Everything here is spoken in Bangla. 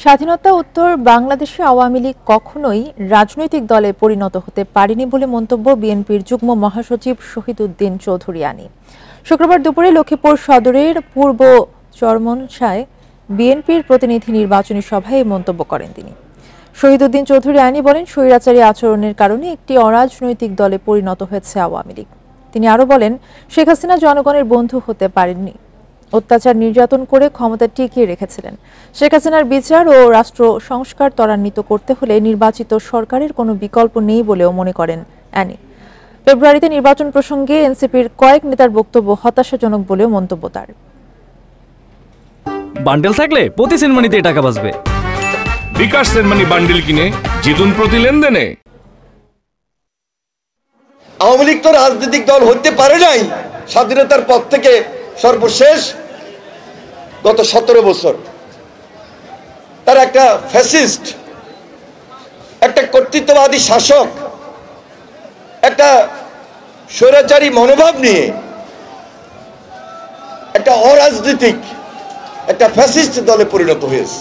স্বাধীনতা উত্তর বাংলাদেশে আওয়ামী লীগ কখনোই রাজনৈতিক দলে পরিণত হতে পারেনি বলে মন্তব্য বিএনপির যুগ্ম মহাসচিব শহীদউদ্দিন চৌধুরী আনি। শুক্রবার দুপুরে লক্ষ্মীপুর সদরের পূর্ব চরমনসায় বিএনপির প্রতিনিধি নির্বাচনী সভায় এই মন্তব্য করেন তিনি। শহীদউদ্দিন চৌধুরী আনি বলেন, স্বৈরাচারী আচরণের কারণে একটি অরাজনৈতিক দলে পরিণত হয়েছে আওয়ামী লীগ। তিনি আরো বলেন, শেখ হাসিনা জনগণের বন্ধু হতে পারেননি, অত্যাচার নির্যাতন করে ক্ষমতা টিকিয়ে রেখেছিলেন। শেখ হাসিনার বিচার ও রাষ্ট্র সংস্কার ত্বরান্বিত করতে হলে নির্বাচিত সরকারের কোনো বিকল্প নেই বলেও মনে করেন অ্যানি। ফেব্রুয়ারিতে নির্বাচন প্রসঙ্গে এনসিপির কয়েক নেতার বক্তব্য হতাশাজনক বলেও মন্তব্য তার। বান্ডেল থাকলে প্রতি সেনমানিতে টাকা বাঁচবে। বিকাশ সেনমানি বান্ডেল কিনে জিতুন প্রতি লেনদেনে। আওয়ামী লীগ তো রাজনৈতিক দল হতে পারে নাই স্বাধীনতার পর থেকে সর্বশেষ গত 17 বছর। তার একটা ফ্যাসিস্ট, একটা কর্তৃত্ববাদী শাসক, একটা স্বৈরাচারী মনোভাব নিয়ে একটা অরাজনৈতিক একটা ফ্যাসিস্ট দলে পরিণত হয়েছে।